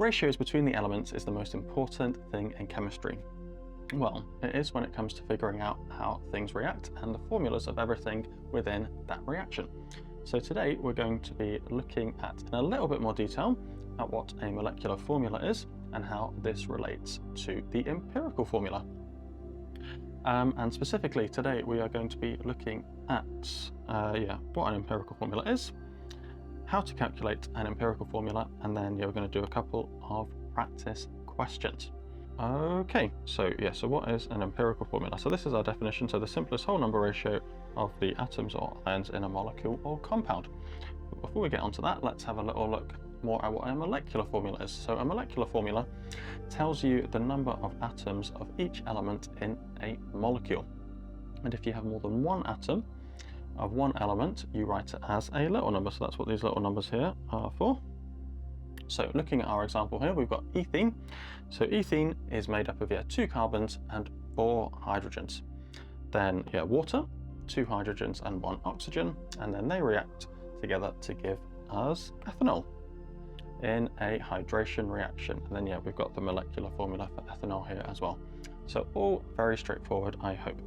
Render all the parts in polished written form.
Ratios between the elements is the most important thing in chemistry. Well, it is when it comes to figuring out how things react and the formulas of everything within that reaction. So today we're going to be looking at, in a little bit more detail, at what a molecular formula is and how this relates to the empirical formula. And specifically today we are going to be looking at what an empirical formula is, how to calculate an empirical formula, and then we're going to do a couple of practice questions. Okay, so what is an empirical formula? So this is our definition, so the simplest whole number ratio of the atoms or ions in a molecule or compound. But before we get onto that, let's have a little look more at what a molecular formula is. So a molecular formula tells you the number of atoms of each element in a molecule. And if you have more than one atom of one element, you write it as a little number. So that's what these little numbers here are for. So looking at our example here, we've got ethene. So ethene is made up of 2 carbons and 4 hydrogens. Then water, 2 hydrogens and 1 oxygen, and then they react together to give us ethanol in a hydration reaction. And then we've got the molecular formula for ethanol here as well. So all very straightforward, I hope.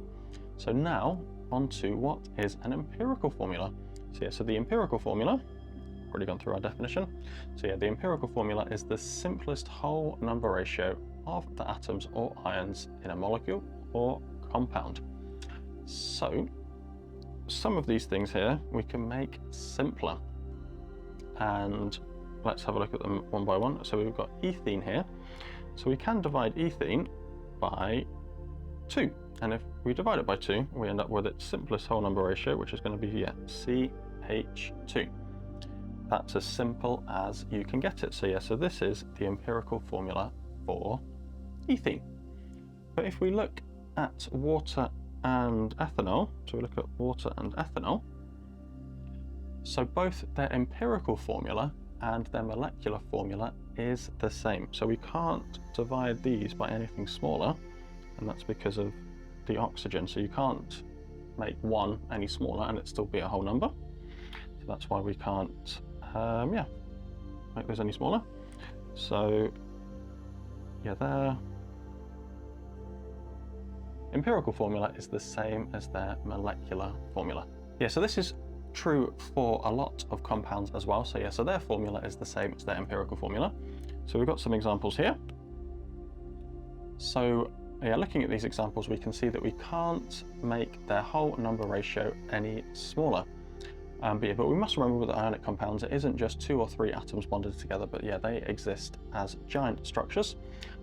So now on to what is an empirical formula. So the empirical formula, already gone through our definition. So the empirical formula is the simplest whole number ratio of the atoms or ions in a molecule or compound. So some of these things here we can make simpler, and let's have a look at them one by one. So we've got ethene here. So we can divide ethene by 2, and if we divide it by 2, we end up with its simplest whole number ratio, which is going to be CH2. That's as simple as you can get it. So this is the empirical formula for ethene. But if we look at water and ethanol, so we look at water and ethanol, so both their empirical formula and their molecular formula is the same. So we can't divide these by anything smaller, and that's because of the oxygen. So you can't make one any smaller and it still be a whole number. So that's why we can't make those any smaller. So their empirical formula is the same as their molecular formula. So this is true for a lot of compounds as well. So their formula is the same as their empirical formula. So we've got some examples here. So looking at these examples, we can see that we can't make their whole number ratio any smaller. But we must remember with ionic compounds, it isn't just 2 or 3 atoms bonded together, but they exist as giant structures.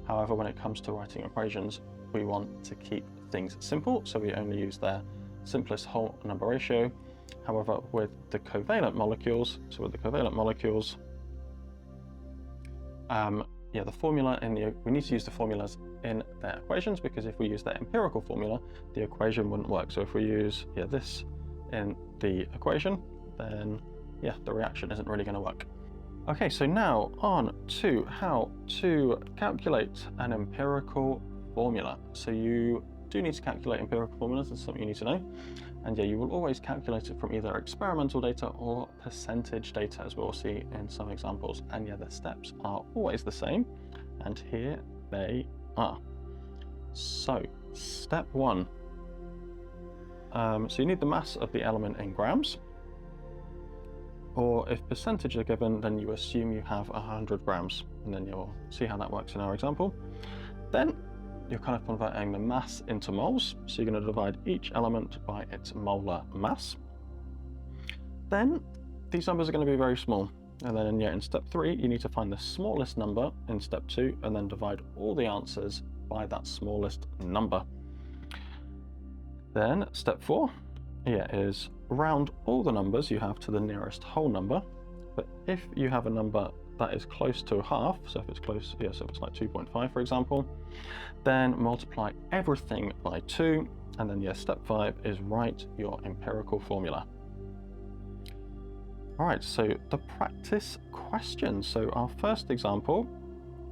However, when it comes to writing equations, we want to keep things simple, so we only use their simplest whole number ratio. However, with the covalent molecules, the formula we need to use the formulas in their equations, because if we use their empirical formula, the equation wouldn't work. So if we use this in the equation, then the reaction isn't really going to work. Okay, so now on to how to calculate an empirical formula. So you do need to calculate empirical formulas. That's something you need to know. And you will always calculate it from either experimental data or percentage data, as we'll see in some examples. And the steps are always the same. And here they are. So step 1. So you need the mass of the element in grams, or if percentage are given, then you assume you have 100 grams, and then you'll see how that works in our example. Then you're kind of converting the mass into moles, so you're going to divide each element by its molar mass. Then these numbers are going to be very small, and then in step 3 you need to find the smallest number in step 2 and then divide all the answers by that smallest number. Then step 4 is round all the numbers you have to the nearest whole number. But if you have a number that is close to half, so if it's close, so if it's like 2.5 for example, then multiply everything by 2, and then step 5 is write your empirical formula. All right, so the practice question. So our first example,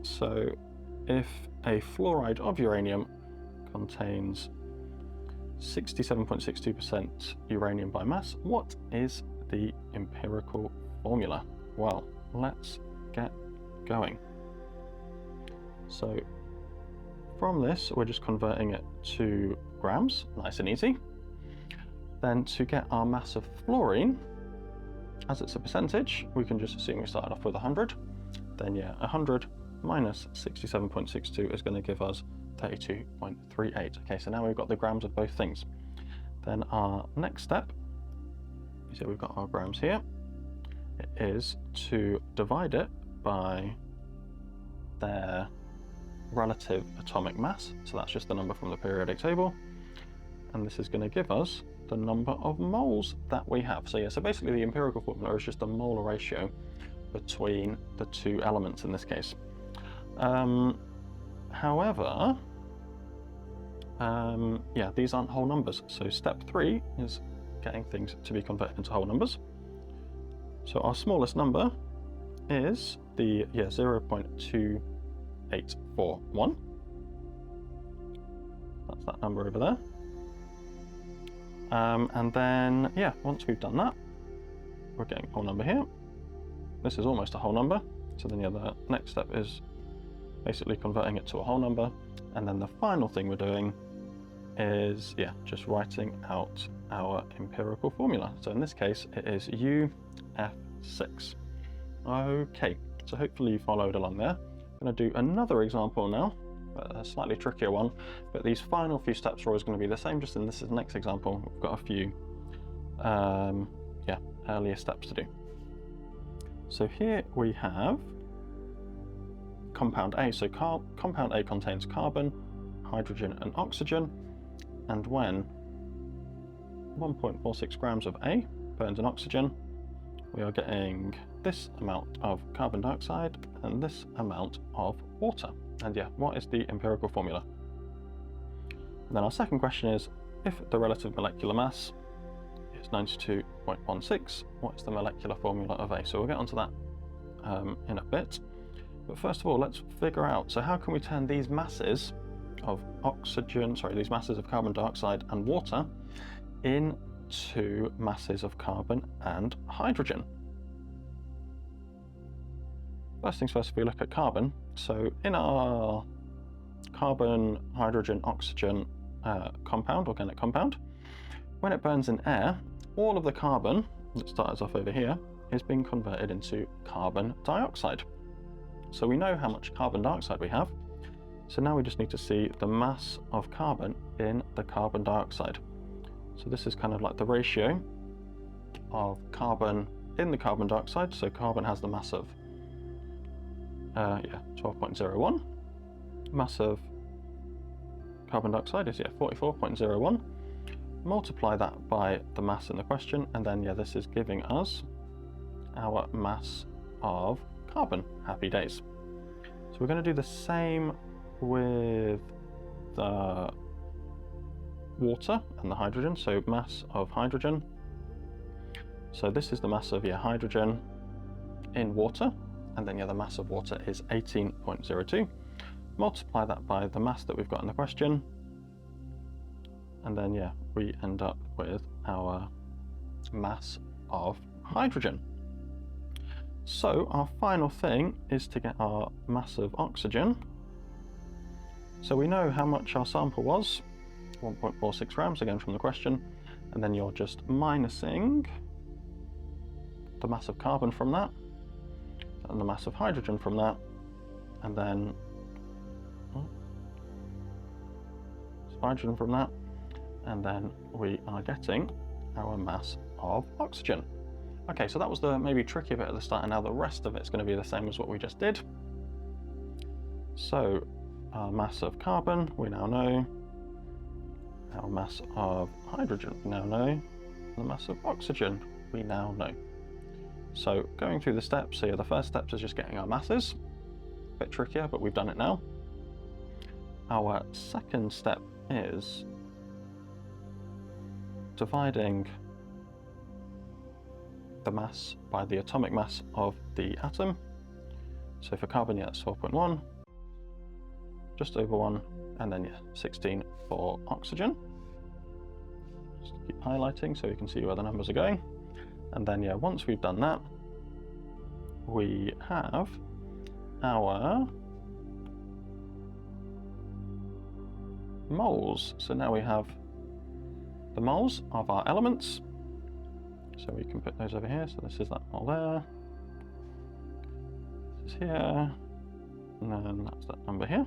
so if a fluoride of uranium contains 67.62% uranium by mass, what is the empirical formula? Well, let's get going. So from this, we're just converting it to grams, nice and easy. Then to get our mass of fluorine, as it's a percentage, we can just assume we started off with 100. Then yeah, 100 minus 67.62 is going to give us 32.38. Okay, so now we've got the grams of both things. Then our next step, so we've got our grams here, it is to divide it by their relative atomic mass. So that's just the number from the periodic table. And this is going to give us the number of moles that we have. So yeah, so basically the empirical formula is just a molar ratio between the two elements in this case. However, yeah, these aren't whole numbers. So step 3 is getting things to be converted into whole numbers. So our smallest number is the 0.2841. That's that number over there. And then, yeah, once we've done that, we're getting a whole number here. This is almost a whole number. So then, yeah, the next step is basically converting it to a whole number. And then the final thing we're doing is, yeah, just writing out our empirical formula. So in this case, it is UF6. Okay, so hopefully you followed along there. I'm going to do another example now, a slightly trickier one, but these final few steps are always going to be the same, just in this next example, we've got a few earlier steps to do. So here we have compound A. So compound A contains carbon, hydrogen and oxygen, and when 1.46 grams of A burns in oxygen, we are getting this amount of carbon dioxide and this amount of water. And yeah, what is the empirical formula? And then our second question is, if the relative molecular mass is 92.16, what is the molecular formula of A? So we'll get onto that in a bit. But first of all, let's figure out, so how can we turn these masses of these masses of carbon dioxide and water into masses of carbon and hydrogen? First things first, if we look at carbon, so in our carbon, hydrogen, oxygen organic compound, when it burns in air, all of the carbon that starts off over here is being converted into carbon dioxide. So we know how much carbon dioxide we have, so now we just need to see the mass of carbon in the carbon dioxide. So this is kind of like the ratio of carbon in the carbon dioxide. So carbon has the mass of 12.01. Mass of carbon dioxide is 44.01. Multiply that by the mass in the question, and then this is giving us our mass of carbon. Happy days. So we're going to do the same with the water and the hydrogen. So mass of hydrogen. So this is the mass of hydrogen in water, and then the mass of water is 18.02. Multiply that by the mass that we've got in the question, and then we end up with our mass of hydrogen. So our final thing is to get our mass of oxygen. So we know how much our sample was, 1.46 grams, again from the question, and then you're just minusing the mass of carbon from that, and the mass of hydrogen from that, and then hydrogen from that, and then we are getting our mass of oxygen. Okay, so that was the maybe tricky bit at the start, and now the rest of it's going to be the same as what we just did. So our mass of carbon we now know, our mass of hydrogen we now know, the mass of oxygen we now know. So going through the steps, so the first step is just getting our masses. A bit trickier, but we've done it now. Our second step is dividing the mass by the atomic mass of the atom. So for carbon, it's 12.1, just over 1, and then 16 for oxygen. Just keep highlighting so you can see where the numbers are going. And then once we've done that, we have our moles. So now we have the moles of our elements. So we can put those over here. So this is that mole there. This is here. And then that's that number here.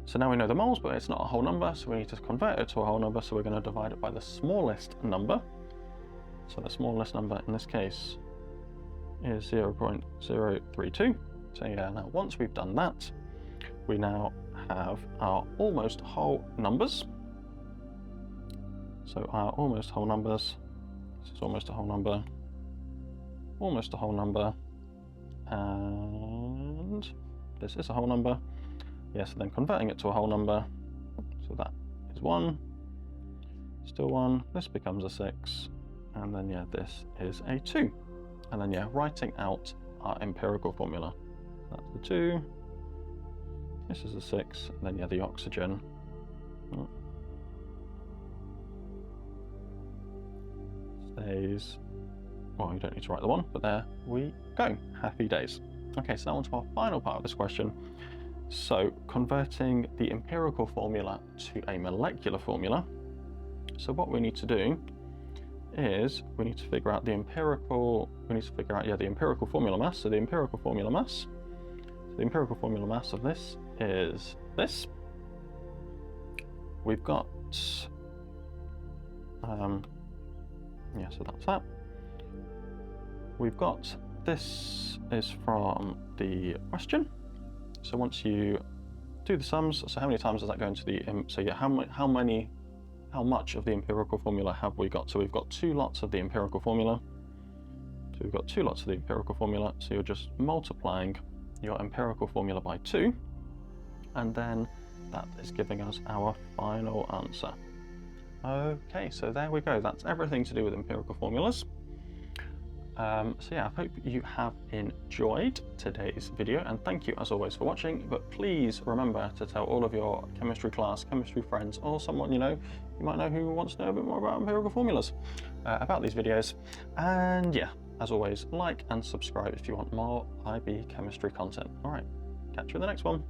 So now we know the moles, but it's not a whole number, so we need to convert it to a whole number. So we're going to divide it by the smallest number. So the smallest number in this case is 0.032. So yeah, now once we've done that, we now have our almost whole numbers. So our almost whole numbers, this is almost a whole number, almost a whole number, and this is a whole number. Yes, then converting it to a whole number, so that is 1, still 1, this becomes a 6, and then yeah, this is a 2. And then yeah, writing out our empirical formula. That's the 2, this is a 6, and then yeah, the oxygen. Stays, well, you don't need to write the 1, but there we go, happy days. Okay, so now on to our final part of this question. So converting the empirical formula to a molecular formula. So what we need to do is we need to figure out the empirical, the empirical formula mass. So the empirical formula mass, of this is this. We've got, so that's that. We've got, this is from the question. So once you do the sums, so how many times does that go into the, so yeah, how much of the empirical formula have we got? So we've got 2 lots of the empirical formula. So we've got 2 lots of the empirical formula. So you're just multiplying your empirical formula by 2, and then that is giving us our final answer. Okay, so there we go. That's everything to do with empirical formulas. So yeah, I hope you have enjoyed today's video, and thank you as always for watching. But please remember to tell all of your chemistry class, chemistry friends, or someone you might know who wants to know a bit more about empirical formulas, about these videos. And yeah, as always, like and subscribe if you want more IB chemistry content. All right, catch you in the next one.